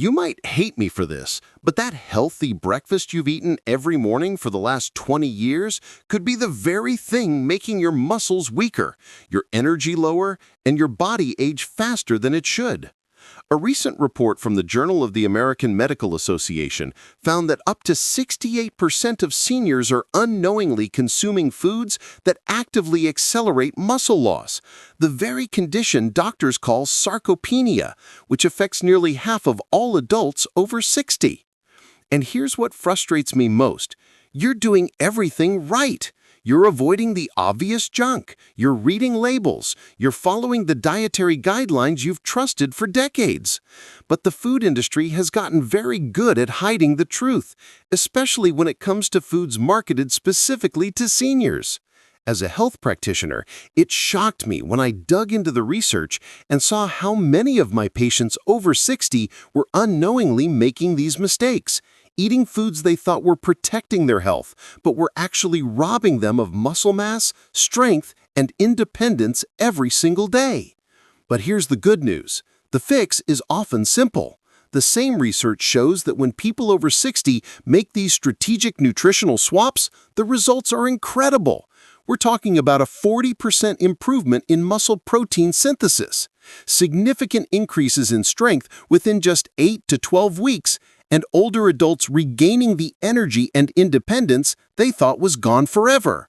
You might hate me for this, but that healthy breakfast you've eaten every morning for the last 20 years could be the very thing making your muscles weaker, your energy lower, and your body age faster than it should. A recent report from the Journal of the American Medical Association found that up to 68% of seniors are unknowingly consuming foods that actively accelerate muscle loss, the very condition doctors call sarcopenia, which affects nearly half of all adults over 60. And here's what frustrates me most. You're doing everything right. You're avoiding the obvious junk. You're reading labels. You're following the dietary guidelines you've trusted for decades. But the food industry has gotten very good at hiding the truth, especially when it comes to foods marketed specifically to seniors. As a health practitioner, it shocked me when I dug into the research and saw how many of my patients over 60 were unknowingly making these mistakes, eating foods they thought were protecting their health, but were actually robbing them of muscle mass, strength, and independence every single day. But here's the good news. The fix is often simple. The same research shows that when people over 60 make these strategic nutritional swaps, the results are incredible. We're talking about a 40% improvement in muscle protein synthesis, significant increases in strength within just 8 to 12 weeks, and older adults regaining the energy and independence they thought was gone forever.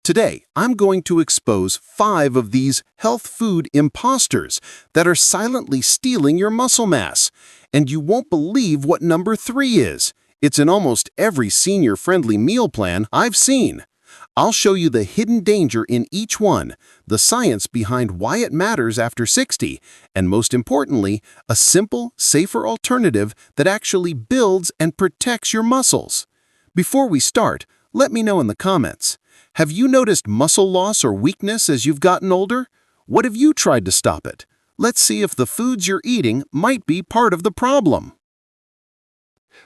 Today, I'm going to expose 5 of these health food imposters that are silently stealing your muscle mass. And you won't believe what number 3 is. It's in almost every senior-friendly meal plan I've seen. I'll show you the hidden danger in each one, the science behind why it matters after 60, and most importantly, a simple, safer alternative that actually builds and protects your muscles. Before we start, let me know in the comments. Have you noticed muscle loss or weakness as you've gotten older? What have you tried to stop it? Let's see if the foods you're eating might be part of the problem.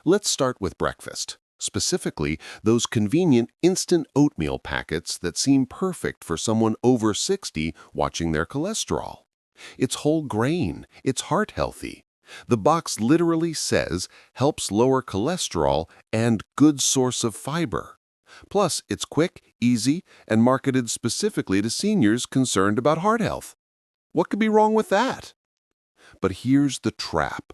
Let's start with breakfast. Specifically, those convenient instant oatmeal packets that seem perfect for someone over 60 watching their cholesterol. It's whole grain, it's heart healthy. The box literally says, helps lower cholesterol and good source of fiber. Plus, it's quick, easy, and marketed specifically to seniors concerned about heart health. What could be wrong with that? But here's the trap.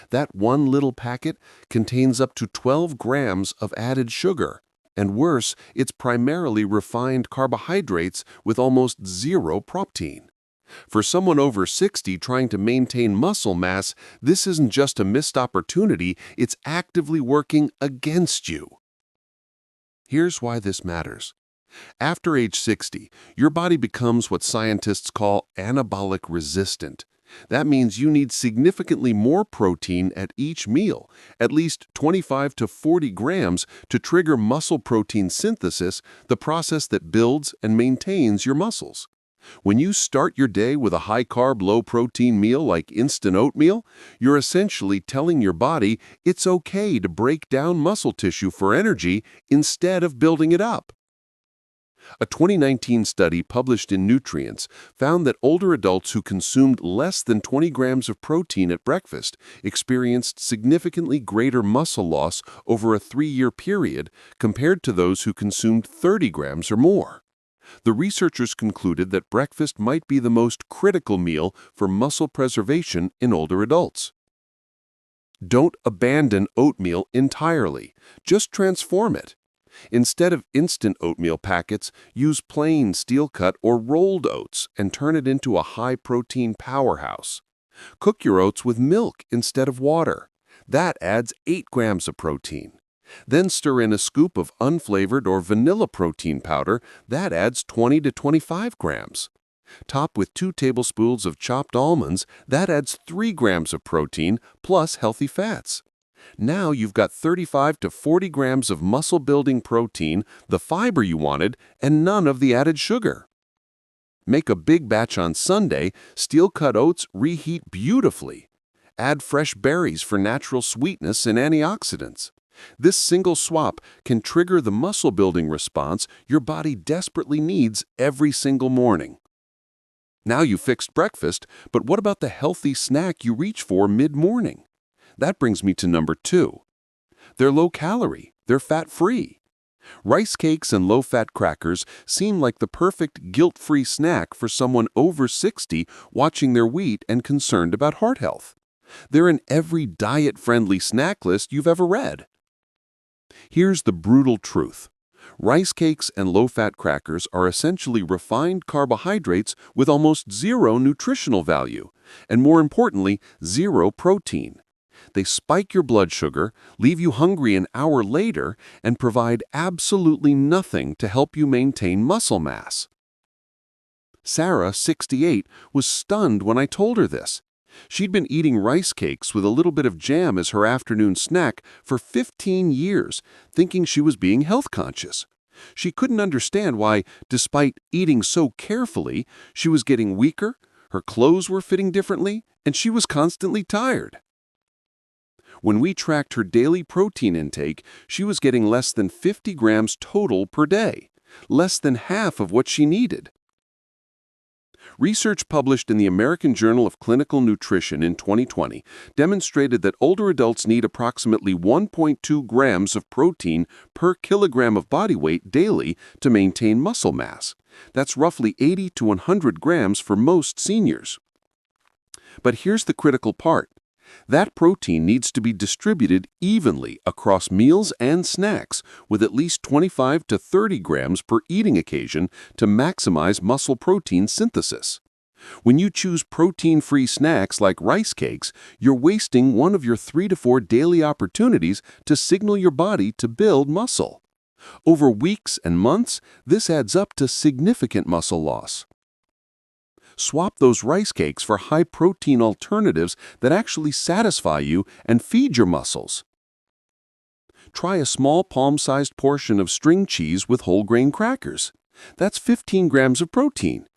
That one little packet contains up to 12 grams of added sugar, and worse, it's primarily refined carbohydrates with almost zero protein. For someone over 60 trying to maintain muscle mass, this isn't just a missed opportunity, it's actively working against you. Here's why this matters. After age 60, your body becomes what scientists call anabolic resistant. That means you need significantly more protein at each meal, at least 25 to 40 grams, to trigger muscle protein synthesis, the process that builds and maintains your muscles. When you start your day with a high-carb, low-protein meal like instant oatmeal, you're essentially telling your body it's okay to break down muscle tissue for energy instead of building it up. A 2019 study published in Nutrients found that older adults who consumed less than 20 grams of protein at breakfast experienced significantly greater muscle loss over a 3-year period compared to those who consumed 30 grams or more. The researchers concluded that breakfast might be the most critical meal for muscle preservation in older adults. Don't abandon oatmeal entirely. Just transform it. Instead of instant oatmeal packets, use plain steel-cut or rolled oats and turn it into a high-protein powerhouse. Cook your oats with milk instead of water. That adds 8 grams of protein. Then stir in a scoop of unflavored or vanilla protein powder. That adds 20 to 25 grams. Top with 2 tablespoons of chopped almonds. That adds 3 grams of protein plus healthy fats. Now you've got 35 to 40 grams of muscle-building protein, the fiber you wanted, and none of the added sugar. Make a big batch on Sunday. Steel-cut oats reheat beautifully. Add fresh berries for natural sweetness and antioxidants. This single swap can trigger the muscle-building response your body desperately needs every single morning. Now you fixed breakfast, but what about the healthy snack you reach for mid-morning? That brings me to number 2. They're low-calorie, they're fat-free. Rice cakes and low-fat crackers seem like the perfect guilt-free snack for someone over 60 watching their weight and concerned about heart health. They're in every diet-friendly snack list you've ever read. Here's the brutal truth. Rice cakes and low-fat crackers are essentially refined carbohydrates with almost zero nutritional value, and more importantly, zero protein. They spike your blood sugar, leave you hungry an hour later, and provide absolutely nothing to help you maintain muscle mass. Sarah, 68, was stunned when I told her this. She'd been eating rice cakes with a little bit of jam as her afternoon snack for 15 years, thinking she was being health conscious. She couldn't understand why, despite eating so carefully, she was getting weaker, her clothes were fitting differently, and she was constantly tired. When we tracked her daily protein intake, she was getting less than 50 grams total per day, less than half of what she needed. Research published in the American Journal of Clinical Nutrition in 2020 demonstrated that older adults need approximately 1.2 grams of protein per kilogram of body weight daily to maintain muscle mass. That's roughly 80 to 100 grams for most seniors. But here's the critical part. That protein needs to be distributed evenly across meals and snacks with at least 25 to 30 grams per eating occasion to maximize muscle protein synthesis. When you choose protein-free snacks like rice cakes, you're wasting one of your 3 to 4 daily opportunities to signal your body to build muscle. Over weeks and months, this adds up to significant muscle loss. Swap those rice cakes for high-protein alternatives that actually satisfy you and feed your muscles. Try a small palm-sized portion of string cheese with whole-grain crackers. That's 15 grams of protein.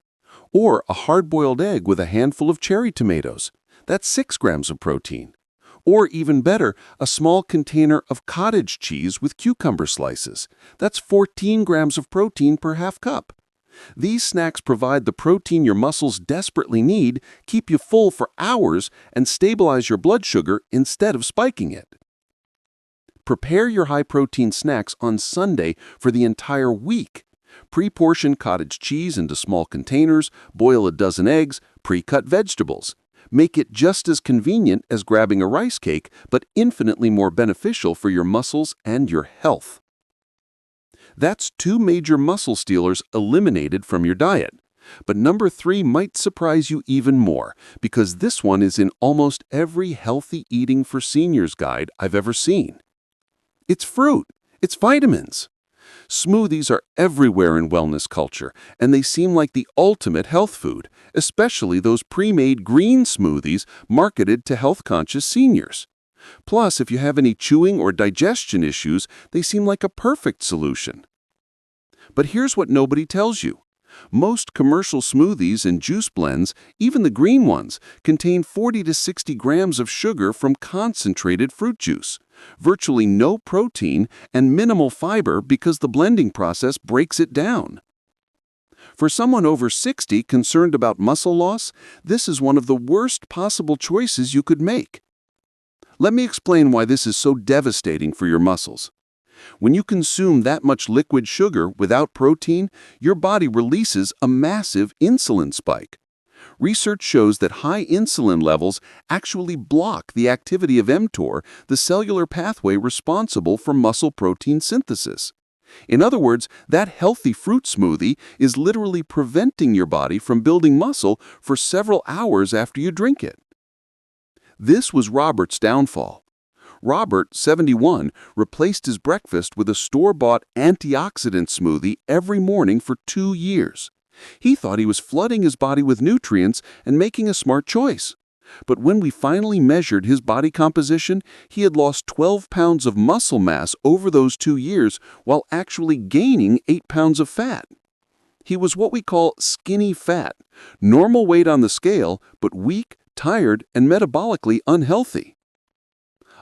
Or a hard-boiled egg with a handful of cherry tomatoes. That's 6 grams of protein. Or even better, a small container of cottage cheese with cucumber slices. That's 14 grams of protein per half cup. These snacks provide the protein your muscles desperately need, keep you full for hours, and stabilize your blood sugar instead of spiking it. Prepare your high-protein snacks on Sunday for the entire week. Pre-portion cottage cheese into small containers, boil a dozen eggs, pre-cut vegetables. Make it just as convenient as grabbing a rice cake, but infinitely more beneficial for your muscles and your health. That's 2 major muscle stealers eliminated from your diet. But number 3 might surprise you even more, because this one is in almost every healthy eating for seniors guide I've ever seen. It's fruit. It's vitamins. Smoothies are everywhere in wellness culture, and they seem like the ultimate health food, especially those pre-made green smoothies marketed to health-conscious seniors. Plus, if you have any chewing or digestion issues, they seem like a perfect solution. But here's what nobody tells you. Most commercial smoothies and juice blends, even the green ones, contain 40 to 60 grams of sugar from concentrated fruit juice, virtually no protein, and minimal fiber because the blending process breaks it down. For someone over 60 concerned about muscle loss, this is one of the worst possible choices you could make. Let me explain why this is so devastating for your muscles. When you consume that much liquid sugar without protein, your body releases a massive insulin spike. Research shows that high insulin levels actually block the activity of mTOR, the cellular pathway responsible for muscle protein synthesis. In other words, that healthy fruit smoothie is literally preventing your body from building muscle for several hours after you drink it. This was Robert's downfall. Robert, 71, replaced his breakfast with a store-bought antioxidant smoothie every morning for 2 years. He thought he was flooding his body with nutrients and making a smart choice. But when we finally measured his body composition, he had lost 12 pounds of muscle mass over those 2 years while actually gaining 8 pounds of fat. He was what we call skinny fat, normal weight on the scale, but weak, tired, and metabolically unhealthy.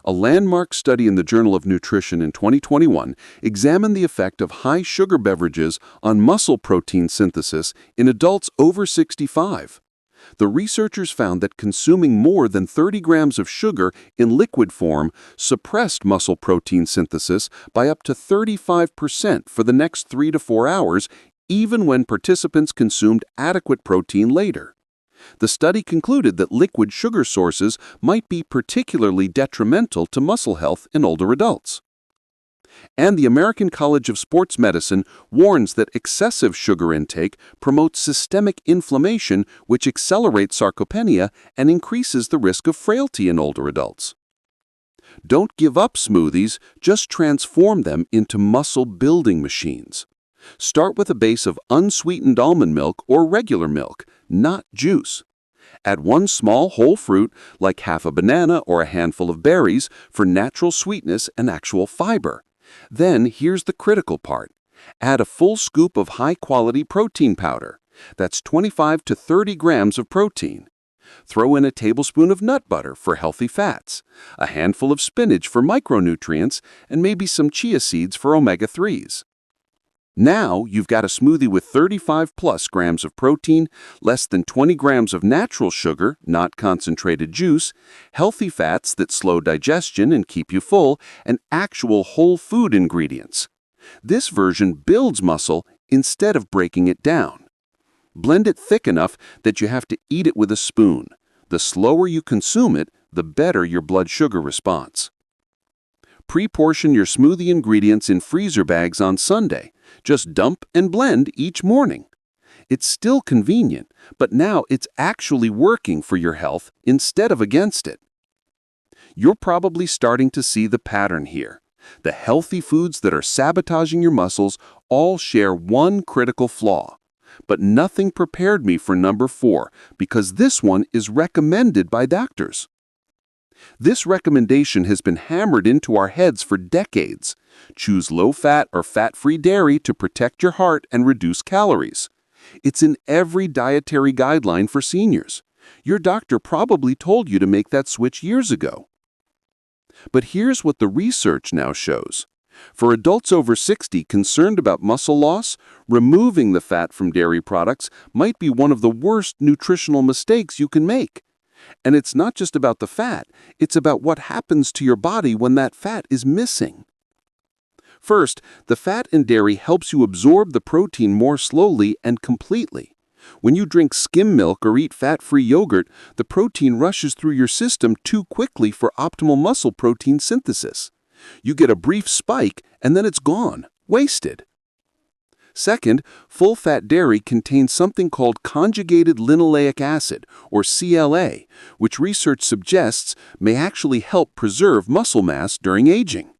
A landmark study in the Journal of Nutrition in 2021 examined the effect of high sugar beverages on muscle protein synthesis in adults over 65. The researchers found that consuming more than 30 grams of sugar in liquid form suppressed muscle protein synthesis by up to 35% for the next 3 to 4 hours, even when participants consumed adequate protein later. The study concluded that liquid sugar sources might be particularly detrimental to muscle health in older adults. And the American College of Sports Medicine warns that excessive sugar intake promotes systemic inflammation, which accelerates sarcopenia and increases the risk of frailty in older adults. Don't give up smoothies, just transform them into muscle-building machines. Start with a base of unsweetened almond milk or regular milk, not juice. Add one small whole fruit, like half a banana or a handful of berries, for natural sweetness and actual fiber. Then, here's the critical part. Add a full scoop of high-quality protein powder. That's 25 to 30 grams of protein. Throw in a tablespoon of nut butter for healthy fats, a handful of spinach for micronutrients, and maybe some chia seeds for omega-3s. Now, you've got a smoothie with 35+ grams of protein, less than 20 grams of natural sugar, not concentrated juice, healthy fats that slow digestion and keep you full, and actual whole food ingredients. This version builds muscle instead of breaking it down. Blend it thick enough that you have to eat it with a spoon. The slower you consume it, the better your blood sugar response. Pre-portion your smoothie ingredients in freezer bags on Sunday. Just dump and blend each morning. It's still convenient, but now it's actually working for your health instead of against it. You're probably starting to see the pattern here. The healthy foods that are sabotaging your muscles all share one critical flaw. But nothing prepared me for number 4, because this one is recommended by doctors. This recommendation has been hammered into our heads for decades. Choose low-fat or fat-free dairy to protect your heart and reduce calories. It's in every dietary guideline for seniors. Your doctor probably told you to make that switch years ago. But here's what the research now shows. For adults over 60 concerned about muscle loss, removing the fat from dairy products might be one of the worst nutritional mistakes you can make. And it's not just about the fat, it's about what happens to your body when that fat is missing. First, the fat in dairy helps you absorb the protein more slowly and completely. When you drink skim milk or eat fat-free yogurt, the protein rushes through your system too quickly for optimal muscle protein synthesis. You get a brief spike and then it's gone, wasted. Second, full-fat dairy contains something called conjugated linoleic acid, or CLA, which research suggests may actually help preserve muscle mass during aging.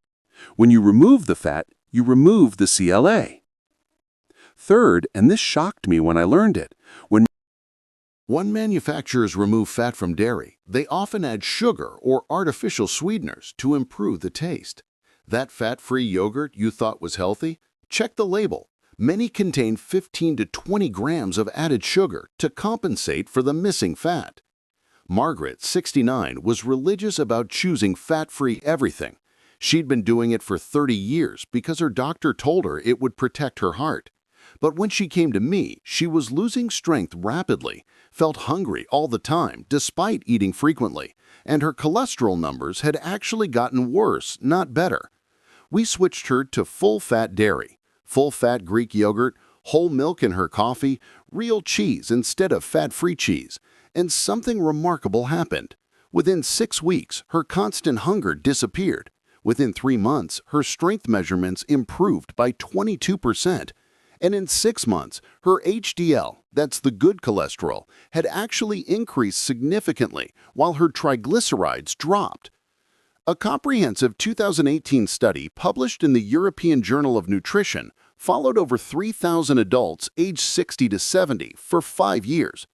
When you remove the fat, you remove the CLA. Third, and this shocked me when I learned it, When manufacturers remove fat from dairy, they often add sugar or artificial sweeteners to improve the taste. That fat-free yogurt you thought was healthy? Check the label. Many contain 15 to 20 grams of added sugar to compensate for the missing fat. Margaret, 69, was religious about choosing fat-free everything. She'd been doing it for 30 years because her doctor told her it would protect her heart. But when she came to me, she was losing strength rapidly, felt hungry all the time despite eating frequently, and her cholesterol numbers had actually gotten worse, not better. We switched her to full-fat dairy, full-fat Greek yogurt, whole milk in her coffee, real cheese instead of fat-free cheese, and something remarkable happened. Within 6 weeks, her constant hunger disappeared. Within 3 months, her strength measurements improved by 22%. And in 6 months, her HDL, that's the good cholesterol, had actually increased significantly, while her triglycerides dropped. A comprehensive 2018 study published in the European Journal of Nutrition followed over 3,000 adults aged 60 to 70 for 5 years.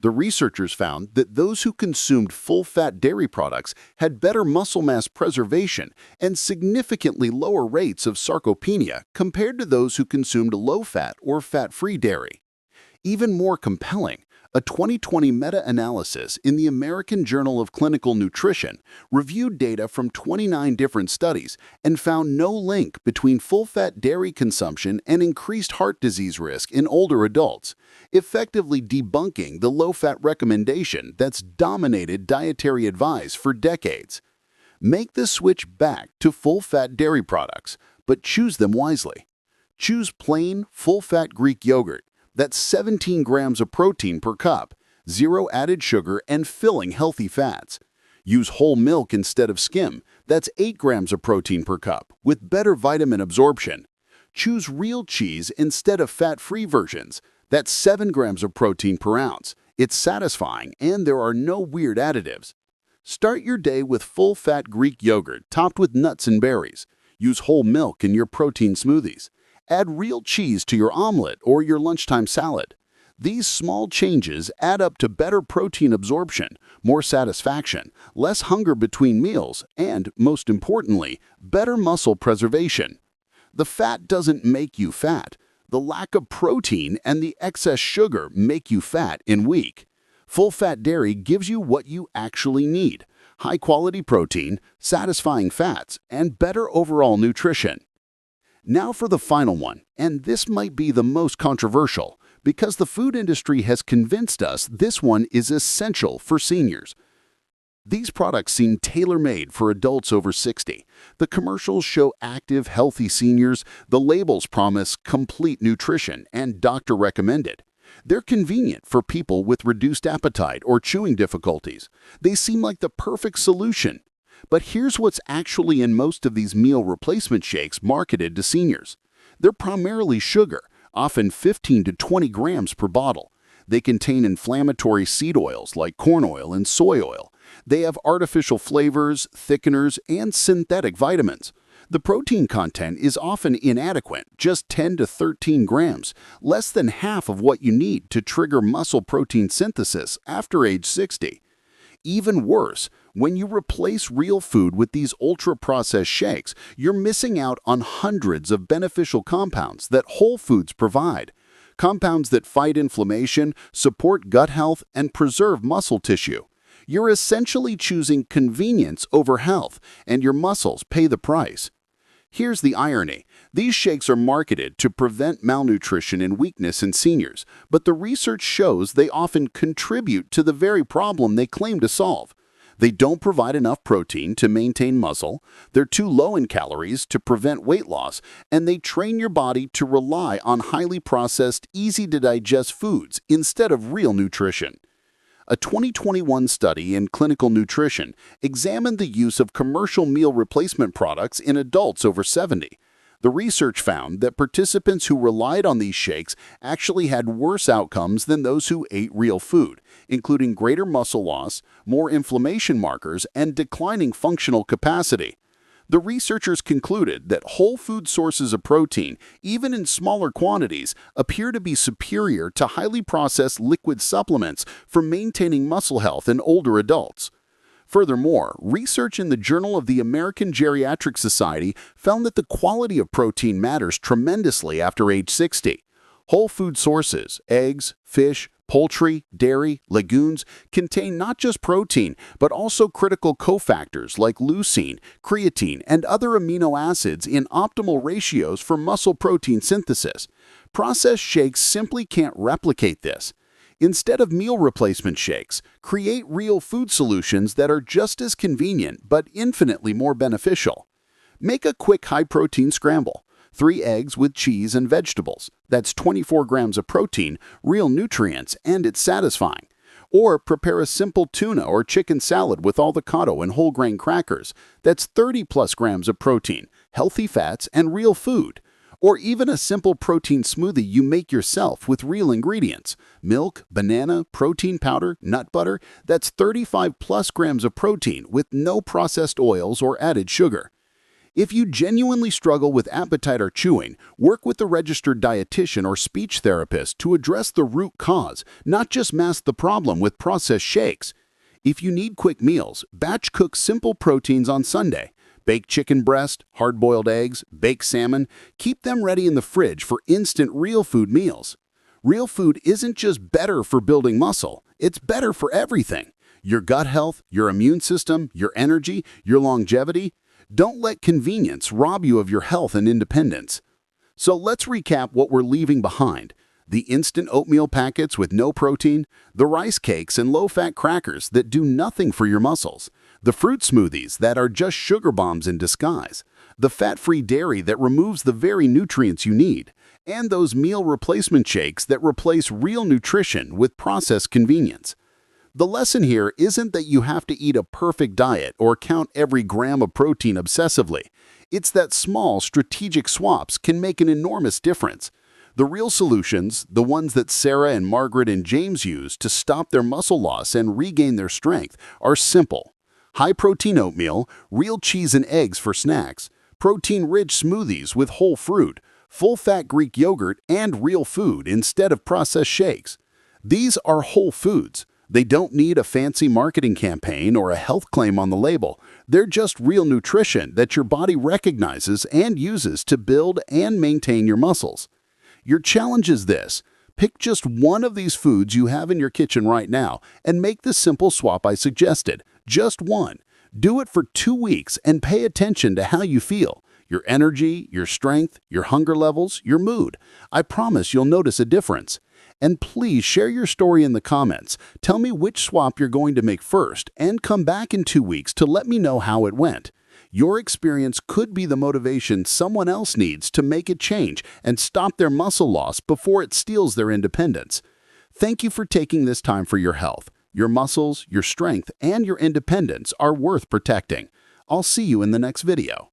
The researchers found that those who consumed full-fat dairy products had better muscle mass preservation and significantly lower rates of sarcopenia compared to those who consumed low-fat or fat-free dairy. Even more compelling, A 2020 meta-analysis in the American Journal of Clinical Nutrition reviewed data from 29 different studies and found no link between full-fat dairy consumption and increased heart disease risk in older adults, effectively debunking the low-fat recommendation that's dominated dietary advice for decades. Make the switch back to full-fat dairy products, but choose them wisely. Choose plain, full-fat Greek yogurt. That's 17 grams of protein per cup, 0 added sugar, and filling healthy fats. Use whole milk instead of skim. That's 8 grams of protein per cup, with better vitamin absorption. Choose real cheese instead of fat-free versions. That's 7 grams of protein per ounce. It's satisfying, and there are no weird additives. Start your day with full-fat Greek yogurt topped with nuts and berries. Use whole milk in your protein smoothies. Add real cheese to your omelet or your lunchtime salad. These small changes add up to better protein absorption, more satisfaction, less hunger between meals, and, most importantly, better muscle preservation. The fat doesn't make you fat. The lack of protein and the excess sugar make you fat and weak. Full-fat dairy gives you what you actually need: high-quality protein, satisfying fats, and better overall nutrition. Now for the final one, and this might be the most controversial, because the food industry has convinced us this one is essential for seniors. These products seem tailor-made for adults over 60. The commercials show active, healthy seniors. The labels promise complete nutrition and doctor-recommended. They're convenient for people with reduced appetite or chewing difficulties. They seem like the perfect solution. But here's what's actually in most of these meal replacement shakes marketed to seniors. They're primarily sugar, often 15 to 20 grams per bottle. They contain inflammatory seed oils like corn oil and soy oil. They have artificial flavors, thickeners, and synthetic vitamins. The protein content is often inadequate, just 10 to 13 grams, less than half of what you need to trigger muscle protein synthesis after age 60. Even worse, when you replace real food with these ultra-processed shakes, you're missing out on hundreds of beneficial compounds that whole foods provide. Compounds that fight inflammation, support gut health, and preserve muscle tissue. You're essentially choosing convenience over health, and your muscles pay the price. Here's the irony. These shakes are marketed to prevent malnutrition and weakness in seniors, but the research shows they often contribute to the very problem they claim to solve. They don't provide enough protein to maintain muscle, they're too low in calories to prevent weight loss, and they train your body to rely on highly processed, easy-to-digest foods instead of real nutrition. A 2021 study in clinical nutrition examined the use of commercial meal replacement products in adults over 70. The research found that participants who relied on these shakes actually had worse outcomes than those who ate real food, including greater muscle loss, more inflammation markers, and declining functional capacity. The researchers concluded that whole food sources of protein, even in smaller quantities, appear to be superior to highly processed liquid supplements for maintaining muscle health in older adults. Furthermore, research in the Journal of the American Geriatric Society found that the quality of protein matters tremendously after age 60. Whole food sources, eggs, fish, poultry, dairy, legumes, contain not just protein, but also critical cofactors like leucine, creatine, and other amino acids in optimal ratios for muscle protein synthesis. Processed shakes simply can't replicate this. Instead of meal replacement shakes, create real food solutions that are just as convenient but infinitely more beneficial. Make a quick high-protein scramble. 3 eggs with cheese and vegetables. That's 24 grams of protein, real nutrients, and it's satisfying. Or prepare a simple tuna or chicken salad with avocado and whole grain crackers. That's 30+ grams of protein, healthy fats, and real food. Or even a simple protein smoothie you make yourself with real ingredients. Milk, banana, protein powder, nut butter. That's 35+ grams of protein with no processed oils or added sugar. If you genuinely struggle with appetite or chewing, work with a registered dietitian or speech therapist to address the root cause, not just mask the problem with processed shakes. If you need quick meals, batch cook simple proteins on Sunday. Baked chicken breast, hard-boiled eggs, baked salmon. Keep them ready in the fridge for instant real food meals. Real food isn't just better for building muscle, it's better for everything. Your gut health, your immune system, your energy, your longevity. Don't let convenience rob you of your health and independence. So let's recap what we're leaving behind. The instant oatmeal packets with no protein, the rice cakes and low-fat crackers that do nothing for your muscles, the fruit smoothies that are just sugar bombs in disguise, the fat-free dairy that removes the very nutrients you need, and those meal replacement shakes that replace real nutrition with processed convenience. The lesson here isn't that you have to eat a perfect diet or count every gram of protein obsessively. It's that small, strategic swaps can make an enormous difference. The real solutions, the ones that Sarah and Margaret and James use to stop their muscle loss and regain their strength, are simple. High-protein oatmeal, real cheese and eggs for snacks, protein-rich smoothies with whole fruit, full-fat Greek yogurt, and real food instead of processed shakes. These are whole foods. They don't need a fancy marketing campaign or a health claim on the label. They're just real nutrition that your body recognizes and uses to build and maintain your muscles. Your challenge is this: pick just one of these foods you have in your kitchen right now and make the simple swap I suggested. Just one. Do it for 2 weeks and pay attention to how you feel. Your energy, your strength, your hunger levels, your mood. I promise you'll notice a difference. And please share your story in the comments. Tell me which swap you're going to make first and come back in 2 weeks to let me know how it went. Your experience could be the motivation someone else needs to make a change and stop their muscle loss before it steals their independence. Thank you for taking this time for your health. Your muscles, your strength, and your independence are worth protecting. I'll see you in the next video.